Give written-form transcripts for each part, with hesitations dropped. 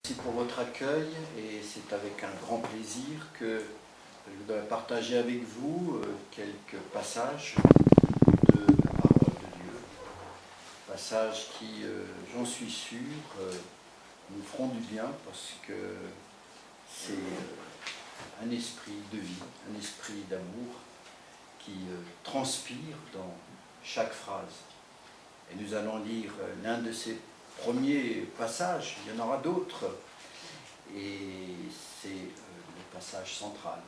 Merci pour votre accueil et c'est avec un grand plaisir que je voudrais partager avec vous quelques passages de la parole de Dieu. Passages qui, j'en suis sûr, nous feront du bien parce que c'est un esprit de vie, un esprit d'amour qui transpire dans chaque phrase. Et nous allons lire l'un de ces premiers passages, il y en aura d'autres, et c'est le passage central.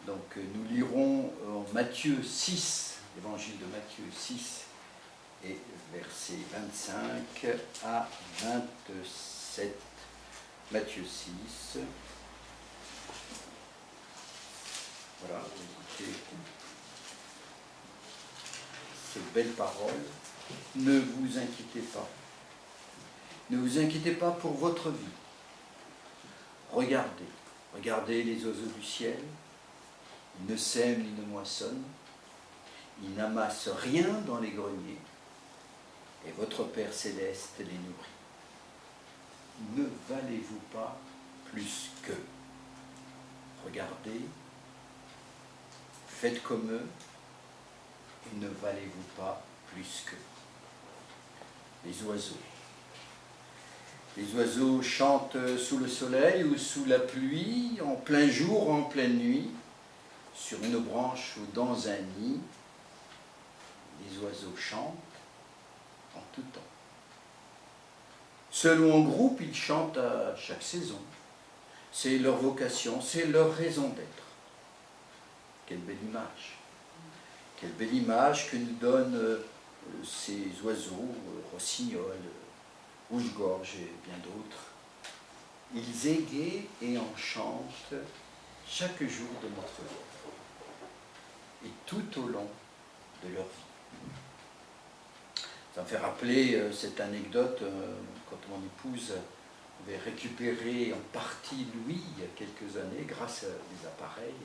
Donc nous lirons en Matthieu 6, l'évangile de Matthieu 6, et versets 25 à 27. Matthieu 6. Voilà, écoutez ces belles paroles. Ne vous inquiétez pas. Ne vous inquiétez pas pour votre vie. Regardez les oiseaux du ciel. Ils ne sèment ni ne moissonnent. Ils n'amassent rien dans les greniers. Et votre Père céleste les nourrit. Ne valez-vous pas plus qu'eux? Regardez, faites comme eux, et ne valez-vous pas plus qu'eux? Les oiseaux. Les oiseaux chantent sous le soleil ou sous la pluie, en plein jour, en pleine nuit, sur une branche ou dans un nid. Les oiseaux chantent en tout temps. Seuls ou en groupe, ils chantent à chaque saison. C'est leur vocation, c'est leur raison d'être. Quelle belle image! Quelle belle image que nous donnent ces oiseaux, rossignols, rouge-gorge et bien d'autres. Ils égayent et enchantent chaque jour de notre vie et tout au long de leur vie. Ça me fait rappeler cette anecdote quand mon épouse avait récupéré en partie Louis il y a quelques années grâce à des appareils.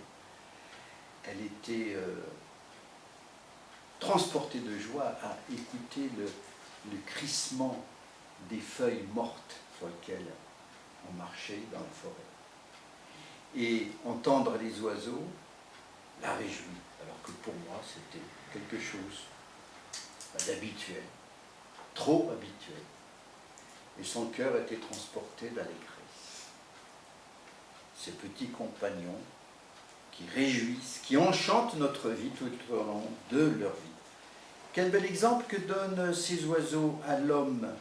Elle était transportée de joie à écouter le crissement des feuilles mortes sur lesquelles on marchait dans la forêt. Et entendre les oiseaux la réjouit, alors que pour moi c'était quelque chose d'habituel, trop habituel. Et son cœur était transporté d'allégresse. Ces petits compagnons qui réjouissent, qui enchantent notre vie tout au long de leur vie. Quel bel exemple que donnent ces oiseaux à l'homme.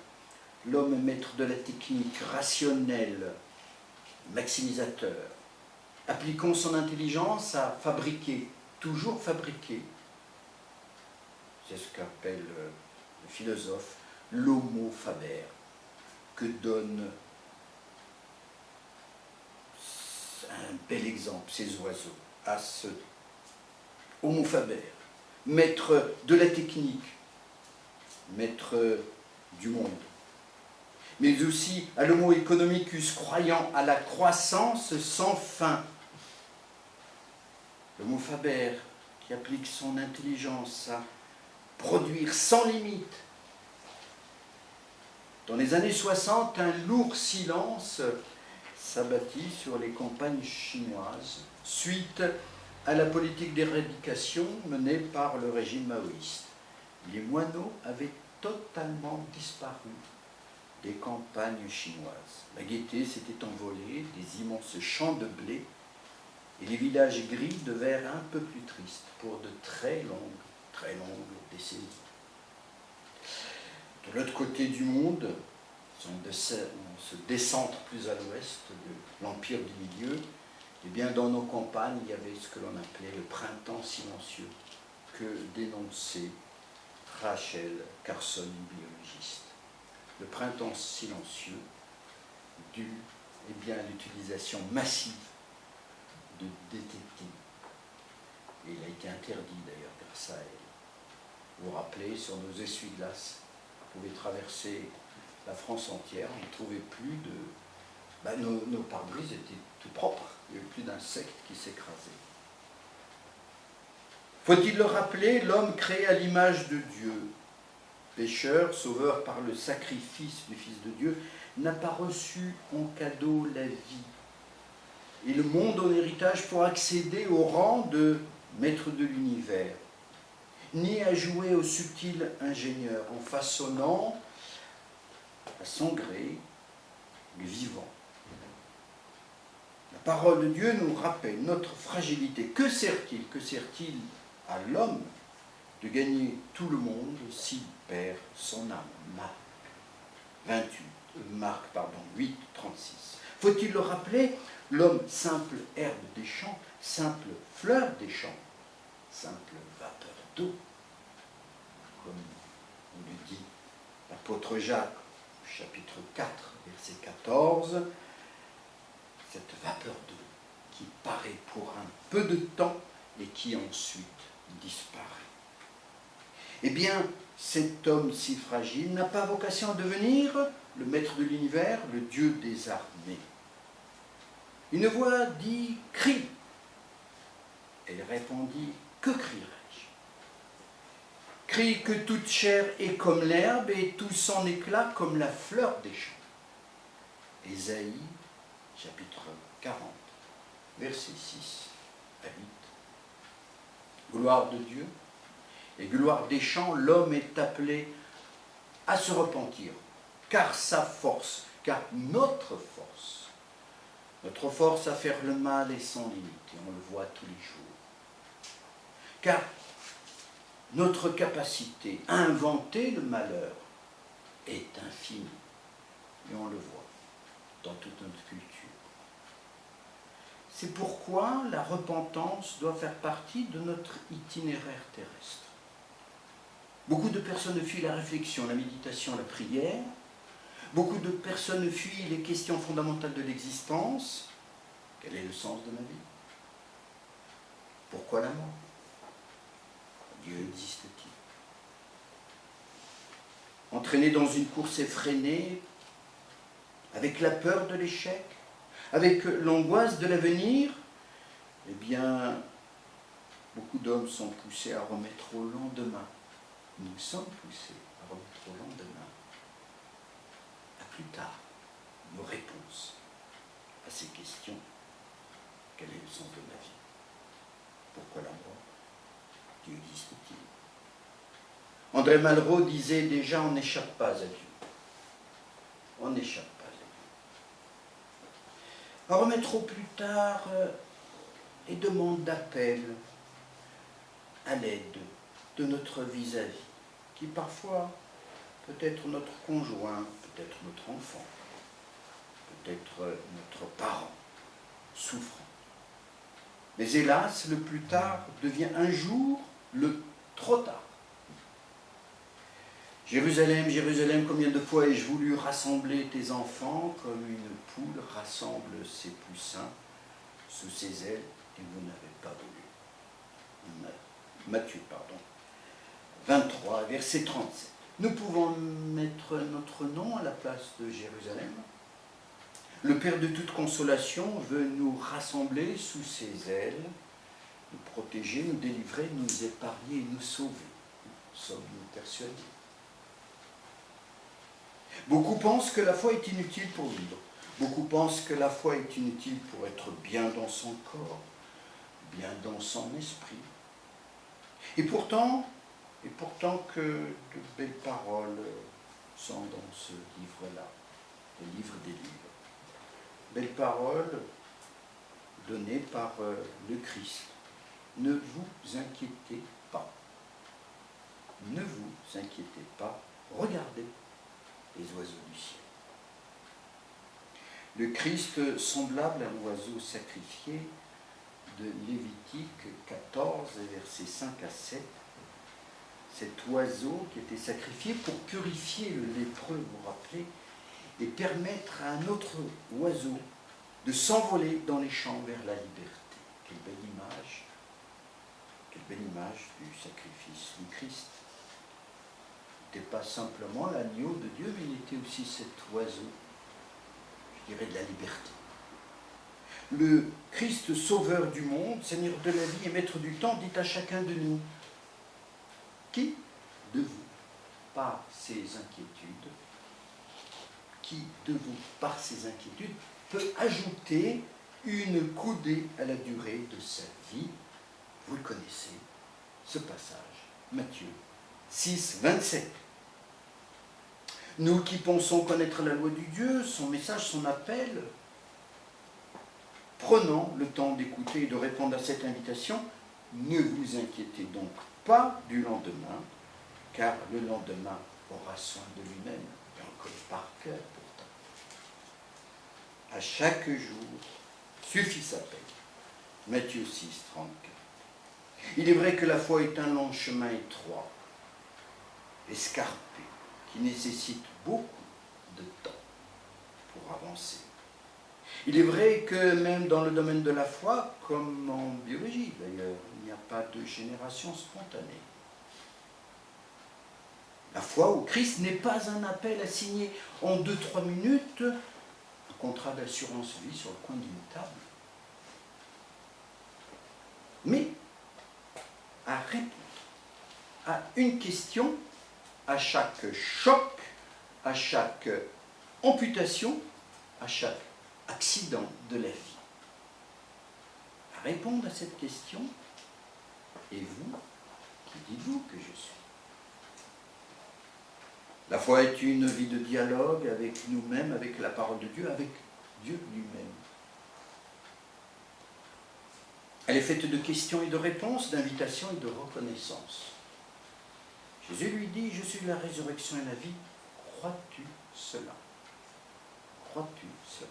L'homme maître de la technique, rationnel, maximisateur, appliquant son intelligence à fabriquer, toujours fabriquer. C'est ce qu'appelle le philosophe l'homo faber, que donne un bel exemple, ces oiseaux, à ce homo faber, maître de la technique, maître du monde, mais aussi à l'homo economicus, croyant à la croissance sans fin. L'homo faber qui applique son intelligence à produire sans limite. Dans les années 60, un lourd silence s'abattit sur les campagnes chinoises suite à la politique d'éradication menée par le régime maoïste. Les moineaux avaient totalement disparu des campagnes chinoises. La gaieté s'était envolée, des immenses champs de blé, et les villages gris devinrent un peu plus tristes pour de très longues décennies. De l'autre côté du monde, on se décentre plus à l'ouest de l'Empire du Milieu, et bien dans nos campagnes, il y avait ce que l'on appelait le printemps silencieux, que dénonçait Rachel Carson, une biologiste. Le printemps silencieux dû à l'utilisation massive de DDT. Et il a été interdit d'ailleurs grâce à elle. Vous vous rappelez, sur nos essuie-glaces, vous pouvez traverser la France entière, on ne trouvait plus de... nos pare-brises étaient tout propres, il n'y avait plus d'insectes qui s'écrasaient. Faut-il le rappeler, l'homme créé à l'image de Dieu, pécheur, sauveur par le sacrifice du Fils de Dieu, n'a pas reçu en cadeau la vie et le monde en héritage pour accéder au rang de maître de l'univers, ni à jouer au subtil ingénieur en façonnant à son gré le vivant. La parole de Dieu nous rappelle notre fragilité. Que sert-il à l'homme de gagner tout le monde s'il perd son âme? Marc 8, 36. Faut-il le rappeler? L'homme, simple herbe des champs, simple fleur des champs, simple vapeur d'eau, comme nous le dit l'apôtre Jacques, chapitre 4, verset 14, cette vapeur d'eau qui paraît pour un peu de temps et qui ensuite disparaît. Eh bien, cet homme si fragile n'a pas vocation à devenir le maître de l'univers, le Dieu des armées. Une voix dit « Crie ». Elle répondit « Que crierai-je » ? Crie que toute chair est comme l'herbe et tout son éclat comme la fleur des champs. Ésaïe, chapitre 40, versets 6 à 8. Gloire de Dieu et gloire des champs, l'homme est appelé à se repentir, car sa force, car notre force à faire le mal est sans limite, et on le voit tous les jours. Car notre capacité à inventer le malheur est infinie, et on le voit dans toute notre culture. C'est pourquoi la repentance doit faire partie de notre itinéraire terrestre. Beaucoup de personnes fuient la réflexion, la méditation, la prière. Beaucoup de personnes fuient les questions fondamentales de l'existence. Quel est le sens de ma vie? Pourquoi la mort? Dieu existe-t-il? Entraînés dans une course effrénée, avec la peur de l'échec, avec l'angoisse de l'avenir, eh bien, beaucoup d'hommes sont poussés à remettre au lendemain. Nous sommes poussés à remettre au lendemain, à plus tard, nos réponses à ces questions. Quel est le sens de ma vie? Pourquoi la mort? Dieu existe-t-il? André Malraux disait déjà, on n'échappe pas à Dieu. On n'échappe pas à Dieu. À remettre au plus tard les demandes d'appel à l'aide de notre vis-à-vis, qui parfois peut être notre conjoint, peut-être notre enfant, peut-être notre parent, souffrant. Mais hélas, le plus tard devient un jour le trop tard. Jérusalem, Jérusalem, combien de fois ai-je voulu rassembler tes enfants comme une poule rassemble ses poussins sous ses ailes, et vous n'avez pas voulu. Matthieu, 23, verset 37. Nous pouvons mettre notre nom à la place de Jérusalem. Le Père de toute consolation veut nous rassembler sous ses ailes, nous protéger, nous délivrer, nous épargner et nous sauver. Sommes-nous persuadés? Beaucoup pensent que la foi est inutile pour vivre. Beaucoup pensent que la foi est inutile pour être bien dans son corps, bien dans son esprit. Et pourtant que de belles paroles sont dans ce livre-là, le livre des livres. Belles paroles données par le Christ. Ne vous inquiétez pas. Ne vous inquiétez pas. Regardez les oiseaux du ciel. Le Christ semblable à l'oiseau sacrifié de Lévitique 14, versets 5 à 7. Cet oiseau qui était sacrifié pour purifier le lépreux, vous vous rappelez, et permettre à un autre oiseau de s'envoler dans les champs vers la liberté. Quelle belle image du sacrifice du Christ. Il n'était pas simplement l'agneau de Dieu, mais il était aussi cet oiseau, je dirais, de la liberté. Le Christ sauveur du monde, Seigneur de la vie et maître du temps, dit à chacun de nous: qui de vous, par ses inquiétudes, qui de vous, par ses inquiétudes, peut ajouter une coudée à la durée de sa vie. Vous le connaissez, ce passage, Matthieu 6, 27. Nous qui pensons connaître la loi du Dieu, son message, son appel, prenons le temps d'écouter et de répondre à cette invitation. Ne vous inquiétez donc pas du lendemain, car le lendemain aura soin de lui-même, et on connaît par cœur pourtant. À chaque jour suffit sa peine. Matthieu 6, 34. Il est vrai que la foi est un long chemin étroit, escarpé, qui nécessite beaucoup de temps pour avancer. Il est vrai que même dans le domaine de la foi, comme en biologie d'ailleurs, il n'y a pas de génération spontanée. La foi au Christ n'est pas un appel à signer en 2-3 minutes un contrat d'assurance vie sur le coin d'une table, mais à répondre à une question à chaque choc, à chaque amputation, à chaque accident de la vie. À répondre à cette question, et vous, qui dites-vous que je suis? La foi est une vie de dialogue avec nous-mêmes, avec la parole de Dieu, avec Dieu lui-même. Elle est faite de questions et de réponses, d'invitations et de reconnaissance. Jésus lui dit, je suis la résurrection et la vie. Crois-tu cela? Crois-tu cela?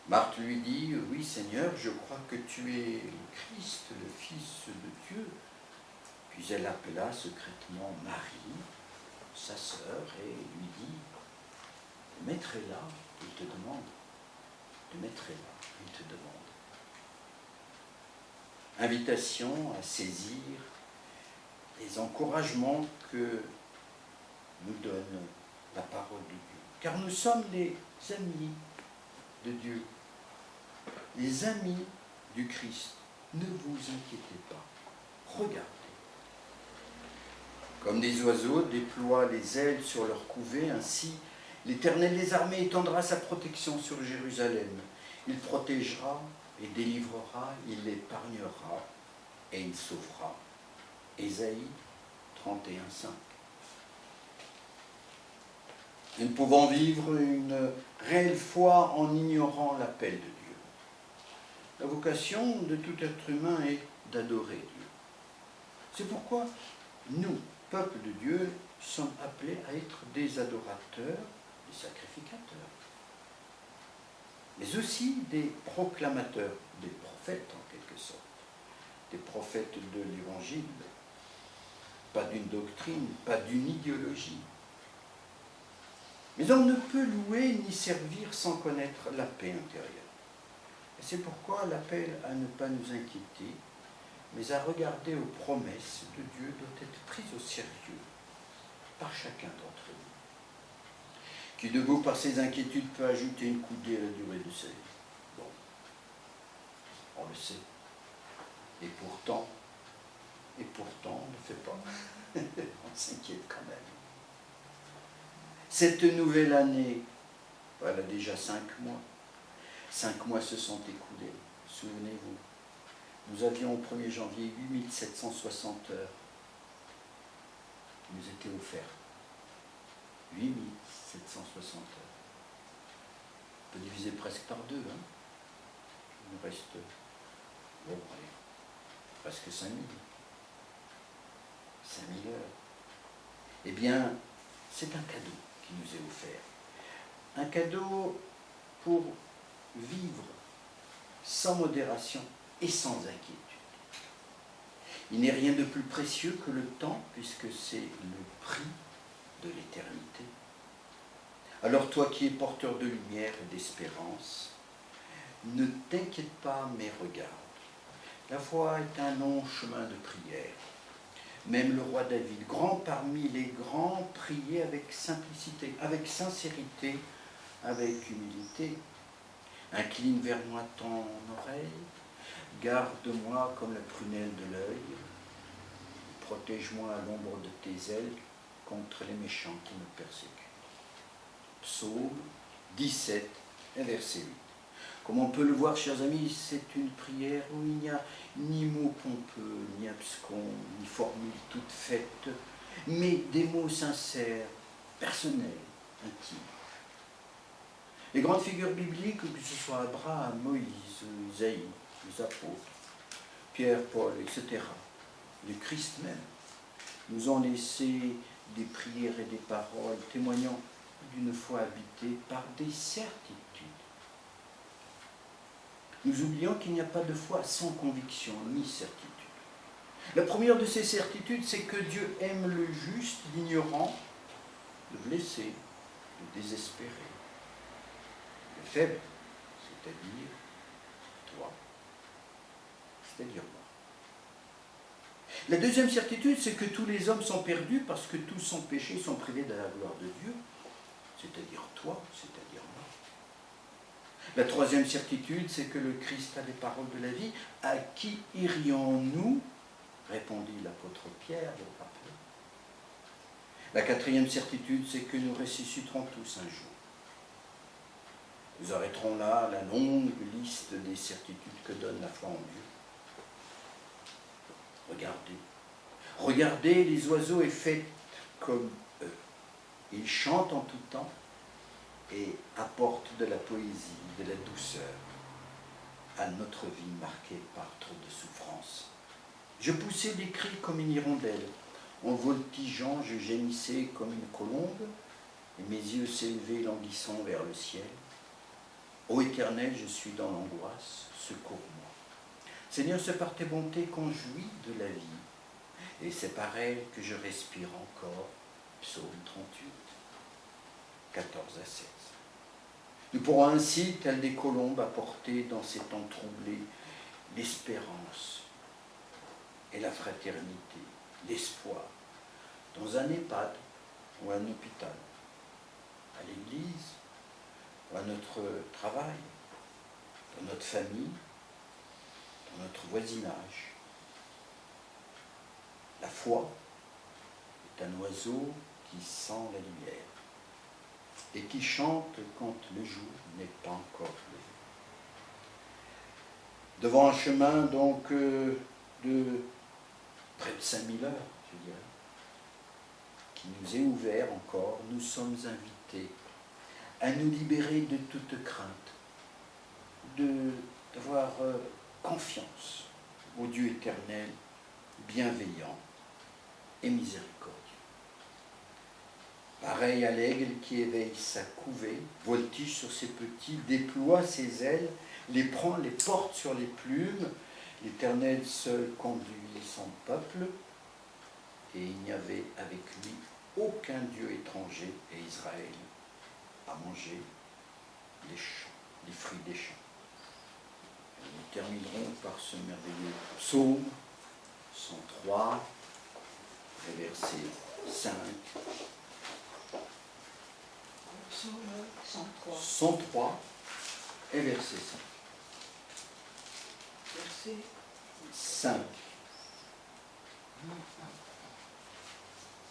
Marthe lui dit, oui Seigneur, je crois que tu es le Christ, le Fils de Dieu. Puis elle appela secrètement Marie, sa sœur, et lui dit, le maître est là, il te demande. Le maître est là, il te demande. Invitation à saisir les encouragements que nous donne la parole de Dieu. Car nous sommes les amis de Dieu, les amis du Christ. Ne vous inquiétez pas. Regardez. Comme des oiseaux déploient les ailes sur leur couvée, ainsi l'Éternel des armées étendra sa protection sur Jérusalem. Il protégera et délivrera, il épargnera et il sauvera. Ésaïe 31, 5. Nous ne pouvons vivre une réelle foi en ignorant l'appel de Dieu. La vocation de tout être humain est d'adorer Dieu. C'est pourquoi nous, peuple de Dieu, sommes appelés à être des adorateurs, des sacrificateurs, mais aussi des proclamateurs, des prophètes en quelque sorte, des prophètes de l'Évangile, pas d'une doctrine, pas d'une idéologie. Mais on ne peut louer ni servir sans connaître la paix intérieure. Et c'est pourquoi l'appel à ne pas nous inquiéter, mais à regarder aux promesses de Dieu doit être prise au sérieux par chacun d'entre nous. Qui debout par ses inquiétudes peut ajouter une coudée à la durée de sa vie? Bon, on le sait. Et pourtant, on ne fait pas. On s'inquiète quand même. Cette nouvelle année, voilà déjà 5 mois. 5 mois se sont écoulés. Souvenez-vous, nous avions au 1er janvier 8760 heures qui nous étaient offertes. 8760 heures. On peut diviser presque par 2. Hein. Il nous reste, bon, allez, presque 5000. 5000 heures. Eh bien, c'est un cadeau qui nous est offert. Un cadeau pour vivre sans modération et sans inquiétude. Il n'est rien de plus précieux que le temps, puisque c'est le prix de l'éternité. Alors toi qui es porteur de lumière et d'espérance, ne t'inquiète pas, mais regarde. La foi est un long chemin de prière. Même le roi David, grand parmi les grands, priait avec simplicité, avec sincérité, avec humilité. Incline vers moi ton oreille, garde-moi comme la prunelle de l'œil, protège-moi à l'ombre de tes ailes contre les méchants qui me persécutent. Psaume 17 et verset 8. Comme on peut le voir, chers amis, c'est une prière où il n'y a ni mots pompeux, ni abscons, ni formules toutes faites, mais des mots sincères, personnels, intimes. Les grandes figures bibliques, que ce soit Abraham, Moïse, Isaïe, les apôtres, Pierre, Paul, etc., le Christ même, nous ont laissé des prières et des paroles témoignant d'une foi habitée par des certitudes. Nous oublions qu'il n'y a pas de foi sans conviction ni certitude. La première de ces certitudes, c'est que Dieu aime le juste, l'ignorant, le blessé, le désespéré, le faible, c'est-à-dire toi, c'est-à-dire moi. La deuxième certitude, c'est que tous les hommes sont perdus parce que tous sans péché sont privés de la gloire de Dieu, c'est-à-dire toi, c'est-à-dire moi. La troisième certitude, c'est que le Christ a les paroles de la vie. À qui irions-nous? Répondit l'apôtre Pierre, le rappel. La quatrième certitude, c'est que nous ressusciterons tous un jour. Nous arrêterons là la longue liste des certitudes que donne la foi en Dieu. Regardez les oiseaux et faites comme eux. Ils chantent en tout temps et apportent de la poésie, de la douceur à notre vie marquée par trop de souffrances. Je poussais des cris comme une hirondelle. En voltigeant, je gémissais comme une colombe, et mes yeux s'élevaient languissant vers le ciel. Ô Éternel, je suis dans l'angoisse, secours-moi. Seigneur, c'est par tes bontés qu'on jouit de la vie, et c'est par elle que je respire encore. Psaume 38, 14 à 16. Nous pourrons ainsi, tels des colombes, apporter dans ces temps troublés l'espérance et la fraternité, l'espoir, dans un EHPAD ou un hôpital, à l'église ou à notre travail, dans notre famille, dans notre voisinage. La foi est un oiseau qui sent la lumière et qui chante quand le jour n'est pas encore levé. Devant un chemin donc de près de 5000 heures, je dirais, qui nous est ouvert encore, nous sommes invités à nous libérer de toute crainte, d'avoir confiance au Dieu éternel, bienveillant et miséricordieux. Pareil à l'aigle qui éveille sa couvée, voltige sur ses petits, déploie ses ailes, les prend, les porte sur les plumes. L'Éternel seul conduit son peuple, et il n'y avait avec lui aucun Dieu étranger, et Israël a mangé les champs, les fruits des champs. Et nous terminerons par ce merveilleux psaume 103, verset 5. Psaume 103. 103 et verset 5. Verset 5.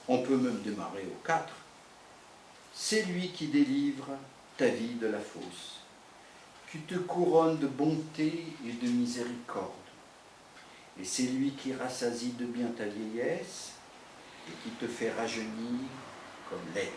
On peut même démarrer au 4. C'est lui qui délivre ta vie de la fosse, qui te couronne de bonté et de miséricorde. Et c'est lui qui rassasie de bien ta vieillesse et qui te fait rajeunir comme l'aigle.